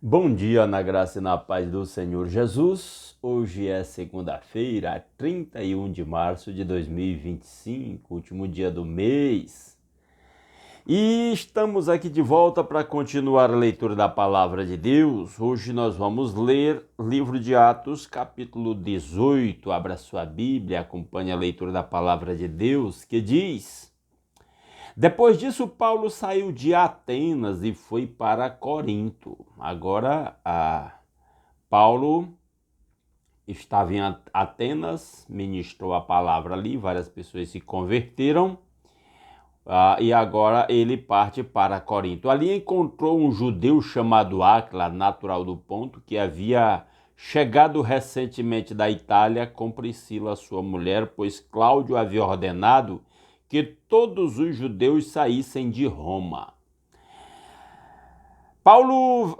Bom dia, na graça e na paz do Senhor Jesus. Hoje é segunda-feira, 31 de março de 2025, último dia do mês. E estamos aqui de volta para continuar a leitura da Palavra de Deus. Hoje nós vamos ler livro de Atos, capítulo 18. Abra sua Bíblia, acompanhe a leitura da Palavra de Deus, que diz: Depois disso, Paulo saiu de Atenas e foi para Corinto. Agora, Paulo estava em Atenas, ministrou a palavra ali, várias pessoas se converteram, e agora ele parte para Corinto. Ali encontrou um judeu chamado Áquila, natural do Ponto, que havia chegado recentemente da Itália com Priscila, sua mulher, pois Cláudio havia ordenado que todos os judeus saíssem de Roma. Paulo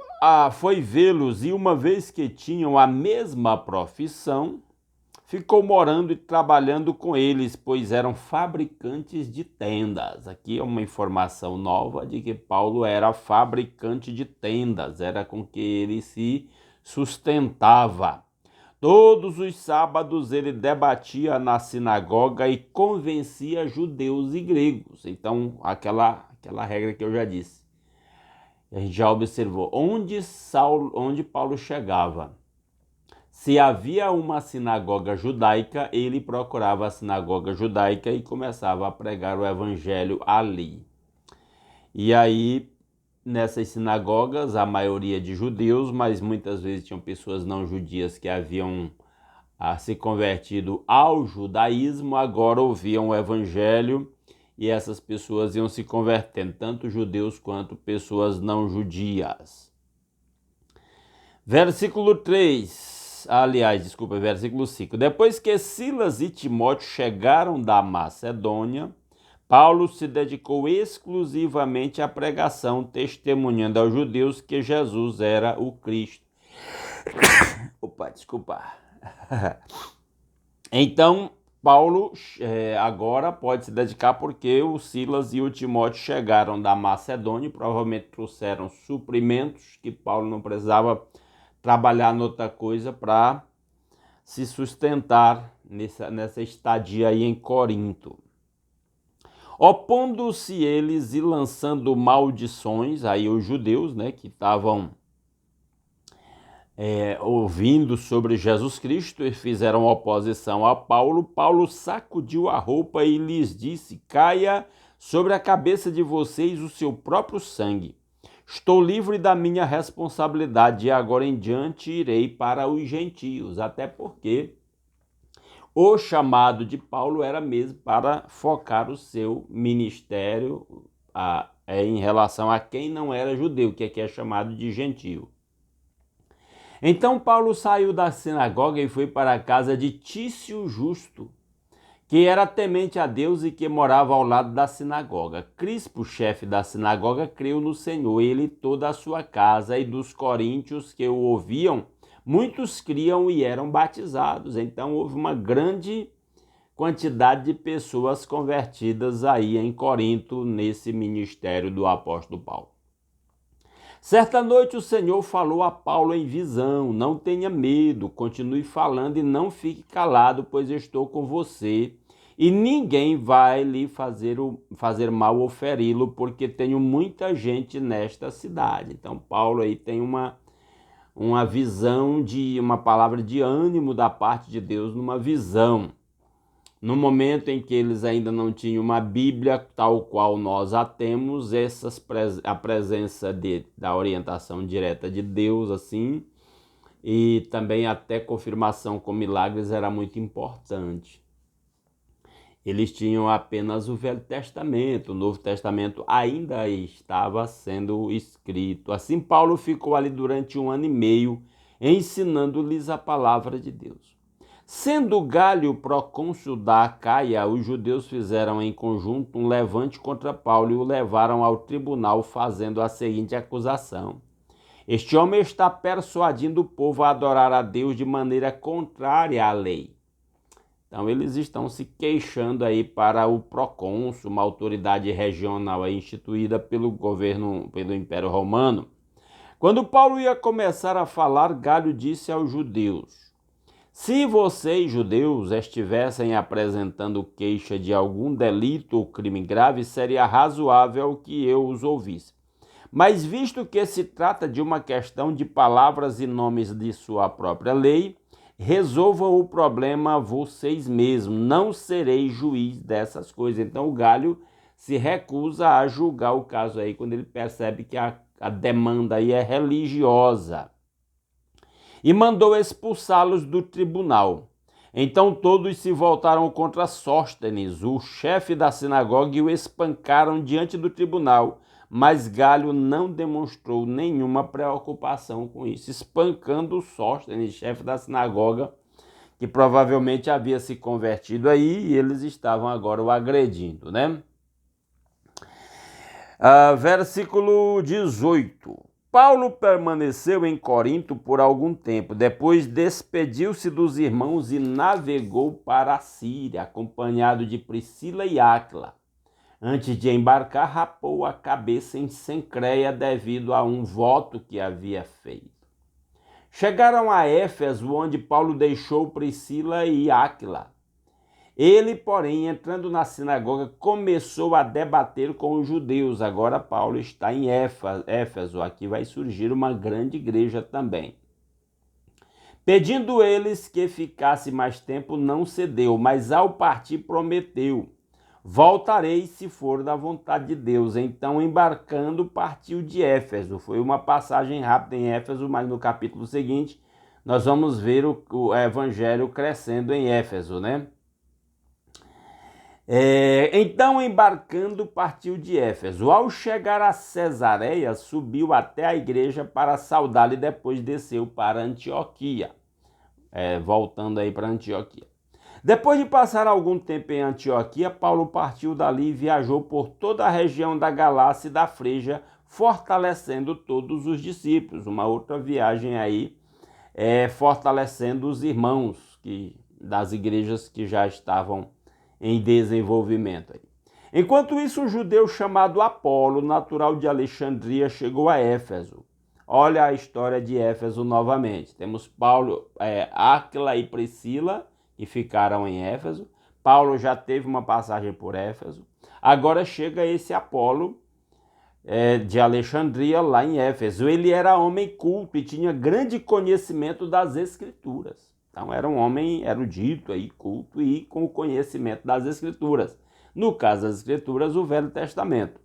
foi vê-los e, uma vez que tinham a mesma profissão, ficou morando e trabalhando com eles, pois eram fabricantes de tendas. Aqui é uma informação nova de que Paulo era fabricante de tendas, era com que ele se sustentava. Todos os sábados ele debatia na sinagoga e convencia judeus e gregos. Então, aquela regra que eu já disse. A gente já observou onde Paulo chegava. Se havia uma sinagoga judaica, ele procurava a sinagoga judaica e começava a pregar o evangelho ali. E aí, nessas sinagogas, a maioria de judeus, mas muitas vezes tinham pessoas não judias que haviam se convertido ao judaísmo, agora ouviam o evangelho e essas pessoas iam se convertendo, tanto judeus quanto pessoas não judias. Versículo 5. Depois que Silas e Timóteo chegaram da Macedônia, Paulo se dedicou exclusivamente à pregação, testemunhando aos judeus que Jesus era o Cristo. Então, Paulo agora pode se dedicar porque o Silas e o Timóteo chegaram da Macedônia e provavelmente trouxeram suprimentos que Paulo não precisava trabalhar noutra coisa para se sustentar nessa estadia aí em Corinto. Opondo-se eles e lançando maldições, aí os judeus, que estavam ouvindo sobre Jesus Cristo e fizeram oposição a Paulo, Paulo sacudiu a roupa e lhes disse: caia sobre a cabeça de vocês o seu próprio sangue. Estou livre da minha responsabilidade e agora em diante irei para os gentios, até porque o chamado de Paulo era mesmo para focar o seu ministério em relação a quem não era judeu, que aqui é chamado de gentio. Então Paulo saiu da sinagoga e foi para a casa de Tício Justo, que era temente a Deus e que morava ao lado da sinagoga. Crispo, chefe da sinagoga, creu no Senhor, ele e toda a sua casa, e dos coríntios que o ouviam, muitos criam e eram batizados. Então houve uma grande quantidade de pessoas convertidas aí em Corinto, nesse ministério do apóstolo Paulo. Certa noite o Senhor falou a Paulo em visão: não tenha medo, continue falando e não fique calado, pois eu estou com você e ninguém vai lhe fazer mal ou feri-lo, porque tenho muita gente nesta cidade. Então Paulo aí tem uma visão, uma palavra de ânimo da parte de Deus numa visão. No momento em que eles ainda não tinham uma Bíblia tal qual nós a temos, a presença da orientação direta de Deus, assim, e também até confirmação com milagres era muito importante. Eles tinham apenas o Velho Testamento, o Novo Testamento ainda estava sendo escrito. Assim, Paulo ficou ali durante 1 ano e meio, ensinando-lhes a palavra de Deus. Sendo Galho procônsul da Acaia, os judeus fizeram em conjunto um levante contra Paulo e o levaram ao tribunal, fazendo a seguinte acusação: este homem está persuadindo o povo a adorar a Deus de maneira contrária à lei. Então eles estão se queixando aí para o procônsul, uma autoridade regional aí instituída pelo governo, pelo Império Romano. Quando Paulo ia começar a falar, Galho disse aos judeus: se vocês, judeus, estivessem apresentando queixa de algum delito ou crime grave, seria razoável que eu os ouvisse. Mas visto que se trata de uma questão de palavras e nomes de sua própria lei, resolvam o problema vocês mesmos, não serei juiz dessas coisas. Então o Galho se recusa a julgar o caso aí, quando ele percebe que a demanda aí é religiosa. E mandou expulsá-los do tribunal. Então todos se voltaram contra Sóstenes, o chefe da sinagoga, e o espancaram diante do tribunal. Mas Galho não demonstrou nenhuma preocupação com isso, espancando Sóstenes, chefe da sinagoga, que provavelmente havia se convertido aí, e eles estavam agora o agredindo, né? Versículo 18. Paulo permaneceu em Corinto por algum tempo, depois despediu-se dos irmãos e navegou para a Síria, acompanhado de Priscila e Áquila. Antes de embarcar, rapou a cabeça em Cencreia devido a um voto que havia feito. Chegaram a Éfeso, onde Paulo deixou Priscila e Áquila. Ele, porém, entrando na sinagoga, começou a debater com os judeus. Agora Paulo está em Éfeso, aqui vai surgir uma grande igreja também. Pedindo eles que ficasse mais tempo, não cedeu, mas ao partir prometeu: voltarei se for da vontade de Deus. Então, embarcando, partiu de Éfeso. Foi uma passagem rápida em Éfeso, mas no capítulo seguinte nós vamos ver o evangelho crescendo em Éfeso, né? Então, embarcando, partiu de Éfeso. Ao chegar a Cesareia, subiu até a igreja para saudá-la e depois desceu para Antioquia. Voltando aí para Antioquia. Depois de passar algum tempo em Antioquia, Paulo partiu dali e viajou por toda a região da Galácia e da Frígia, fortalecendo todos os discípulos. Uma outra viagem aí, fortalecendo os irmãos das igrejas que já estavam em desenvolvimento. Enquanto isso, um judeu chamado Apolo, natural de Alexandria, chegou a Éfeso. Olha a história de Éfeso novamente. Temos Paulo, Áquila e Priscila, que ficaram em Éfeso. Paulo já teve uma passagem por Éfeso. Agora chega esse Apolo de Alexandria lá em Éfeso. Ele era homem culto e tinha grande conhecimento das Escrituras. Então era um homem erudito, aí, culto e com conhecimento das Escrituras. No caso das Escrituras, o Velho Testamento.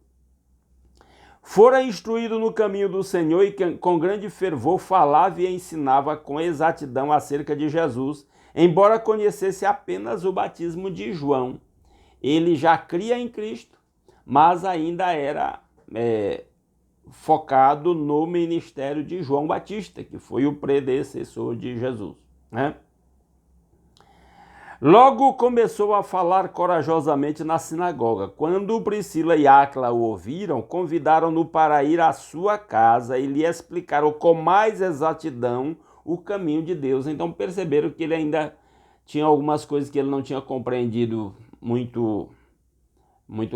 Fora instruído no caminho do Senhor e com grande fervor falava e ensinava com exatidão acerca de Jesus, embora conhecesse apenas o batismo de João. Ele já cria em Cristo, mas ainda era focado no ministério de João Batista, que foi o predecessor de Jesus, né? Logo começou a falar corajosamente na sinagoga. Quando Priscila e Áquila o ouviram, convidaram-no para ir à sua casa e lhe explicaram com mais exatidão o caminho de Deus. Então perceberam que ele ainda tinha algumas coisas que ele não tinha compreendido muito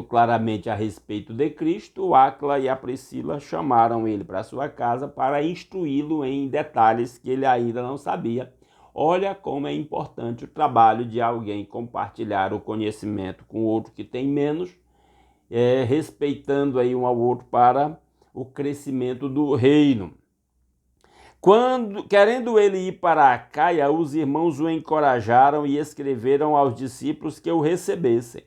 claramente a respeito de Cristo. O Áquila e a Priscila chamaram ele para sua casa para instruí-lo em detalhes que ele ainda não sabia. Olha como é importante o trabalho de alguém compartilhar o conhecimento com outro que tem menos, respeitando aí um ao outro para o crescimento do reino. Querendo ele ir para Acaia, os irmãos o encorajaram e escreveram aos discípulos que o recebessem.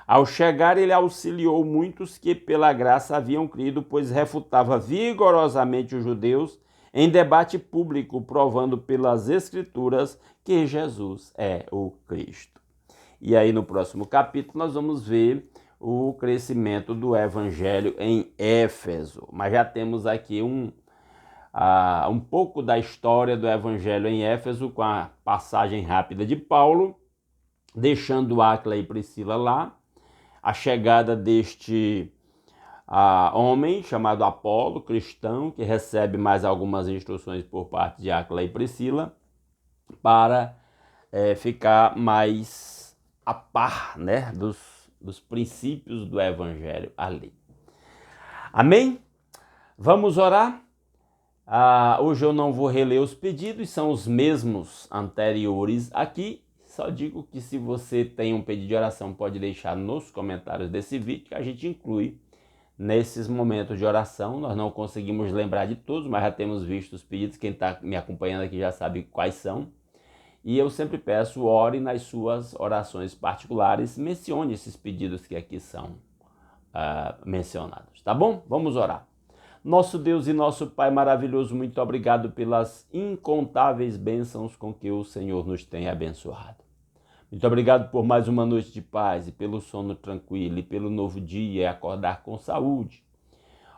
Ao chegar, ele auxiliou muitos que pela graça haviam crido, pois refutava vigorosamente os judeus em debate público, provando pelas Escrituras que Jesus é o Cristo. E aí no próximo capítulo nós vamos ver o crescimento do Evangelho em Éfeso. Mas já temos aqui um pouco da história do Evangelho em Éfeso, com a passagem rápida de Paulo, deixando Áquila e Priscila lá, a chegada deste homem chamado Apolo, cristão, que recebe mais algumas instruções por parte de Áquila e Priscila para ficar mais a par, né, dos princípios do Evangelho ali. Amém? Vamos orar? Hoje eu não vou reler os pedidos, são os mesmos anteriores aqui. Só digo que se você tem um pedido de oração, pode deixar nos comentários desse vídeo, que a gente inclui nesses momentos de oração. Nós não conseguimos lembrar de todos, mas já temos visto os pedidos. Quem está me acompanhando aqui já sabe quais são. E eu sempre peço, ore nas suas orações particulares, mencione esses pedidos que aqui são mencionados, tá bom? Vamos orar. Nosso Deus e nosso Pai maravilhoso, muito obrigado pelas incontáveis bênçãos com que o Senhor nos tem abençoado. Muito obrigado por mais uma noite de paz e pelo sono tranquilo e pelo novo dia e acordar com saúde.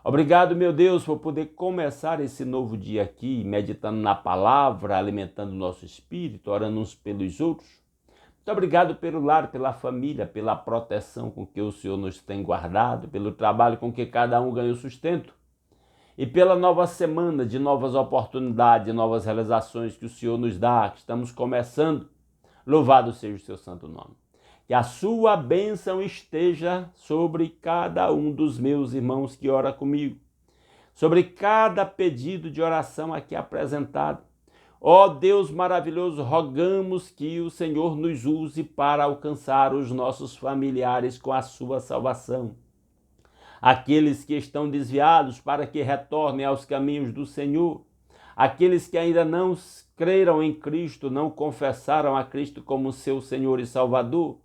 Obrigado, meu Deus, por poder começar esse novo dia aqui, meditando na palavra, alimentando o nosso espírito, orando uns pelos outros. Muito obrigado pelo lar, pela família, pela proteção com que o Senhor nos tem guardado, pelo trabalho com que cada um ganha o sustento e pela nova semana de novas oportunidades, de novas realizações que o Senhor nos dá, que estamos começando. Louvado seja o seu santo nome. Que a sua bênção esteja sobre cada um dos meus irmãos que ora comigo, sobre cada pedido de oração aqui apresentado. Ó Deus maravilhoso, rogamos que o Senhor nos use para alcançar os nossos familiares com a sua salvação. Aqueles que estão desviados para que retornem aos caminhos do Senhor. Aqueles que ainda não creram em Cristo, não confessaram a Cristo como seu Senhor e Salvador.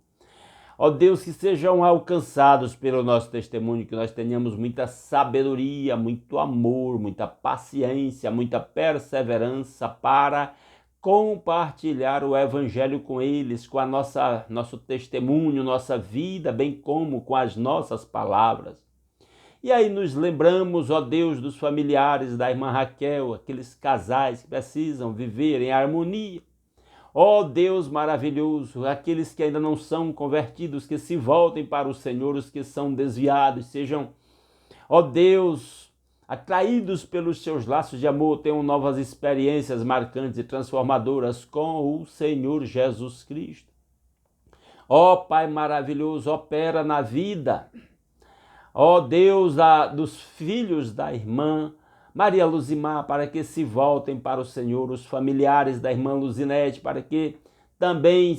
Ó Deus, que sejam alcançados pelo nosso testemunho, que nós tenhamos muita sabedoria, muito amor, muita paciência, muita perseverança para compartilhar o Evangelho com eles, com nosso testemunho, nossa vida, bem como com as nossas palavras. E aí nos lembramos, ó Deus, dos familiares da irmã Raquel, aqueles casais que precisam viver em harmonia. Ó Deus maravilhoso, aqueles que ainda não são convertidos, que se voltem para o Senhor, os que são desviados, sejam, ó Deus, atraídos pelos seus laços de amor, tenham novas experiências marcantes e transformadoras com o Senhor Jesus Cristo. Ó Pai maravilhoso, opera na vida, ó Deus, dos filhos da irmã Maria Luzimar, para que se voltem para o Senhor, os familiares da irmã Luzinete, para que também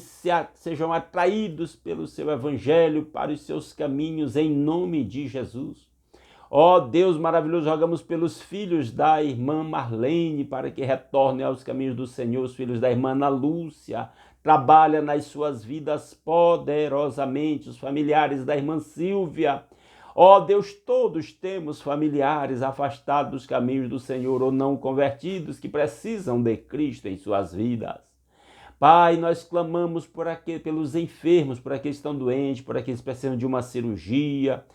sejam atraídos pelo seu Evangelho para os seus caminhos, em nome de Jesus. Ó Deus maravilhoso, rogamos pelos filhos da irmã Marlene, para que retornem aos caminhos do Senhor, os filhos da irmã Ana Lúcia, trabalha nas suas vidas poderosamente, os familiares da irmã Silvia. Ó Deus, todos temos familiares afastados dos caminhos do Senhor ou não convertidos que precisam de Cristo em suas vidas. Pai, nós clamamos pelos enfermos, por aqueles que estão doentes, por aqueles que precisam de uma cirurgia,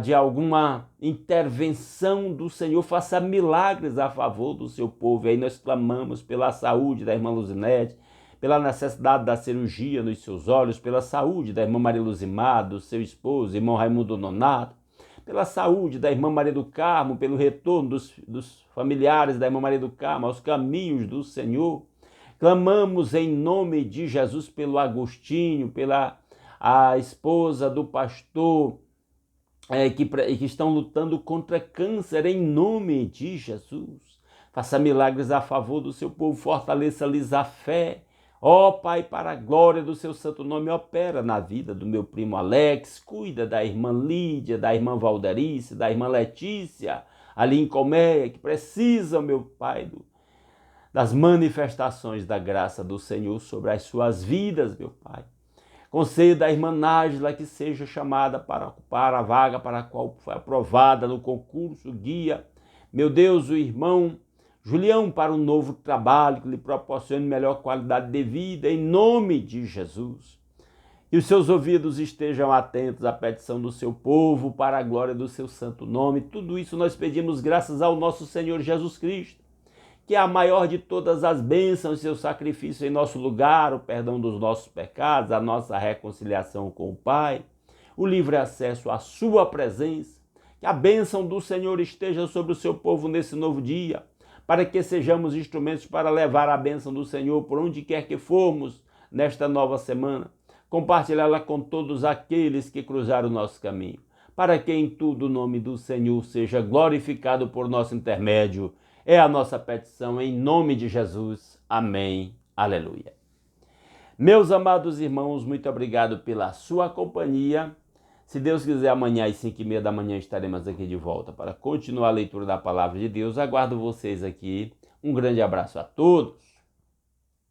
de alguma intervenção do Senhor. Faça milagres a favor do seu povo. E aí nós clamamos pela saúde da irmã Luzinete, pela necessidade da cirurgia nos seus olhos, pela saúde da irmã Maria Luzimar, do seu esposo, irmão Raimundo Nonato, pela saúde da irmã Maria do Carmo, pelo retorno dos familiares da irmã Maria do Carmo aos caminhos do Senhor. Clamamos em nome de Jesus pelo Agostinho, pela a esposa do pastor, que estão lutando contra câncer, em nome de Jesus. Faça milagres a favor do seu povo, fortaleça-lhes a fé. Ó Pai, para a glória do seu santo nome, opera na vida do meu primo Alex, cuida da irmã Lídia, da irmã Valderice, da irmã Letícia, ali em Colmeia, que precisam, meu Pai, das manifestações da graça do Senhor sobre as suas vidas, meu Pai. Conceda a irmã Nájila que seja chamada para ocupar a vaga para a qual foi aprovada no concurso, guia, meu Deus, o irmão Julião para um novo trabalho que lhe proporcione melhor qualidade de vida, em nome de Jesus. E os seus ouvidos estejam atentos à petição do seu povo, para a glória do seu santo nome. Tudo isso nós pedimos graças ao nosso Senhor Jesus Cristo, que é a maior de todas as bênçãos, seu sacrifício em nosso lugar, o perdão dos nossos pecados, a nossa reconciliação com o Pai, o livre acesso à sua presença. Que a bênção do Senhor esteja sobre o seu povo nesse novo dia, para que sejamos instrumentos para levar a bênção do Senhor por onde quer que formos nesta nova semana, compartilhá-la com todos aqueles que cruzaram o nosso caminho, para que em tudo o nome do Senhor seja glorificado por nosso intermédio, É a nossa petição em nome de Jesus. Amém. Aleluia. Meus amados irmãos, muito obrigado pela sua companhia. Se Deus quiser, amanhã às 5h30 da manhã estaremos aqui de volta para continuar a leitura da palavra de Deus. Aguardo vocês aqui. Um grande abraço a todos.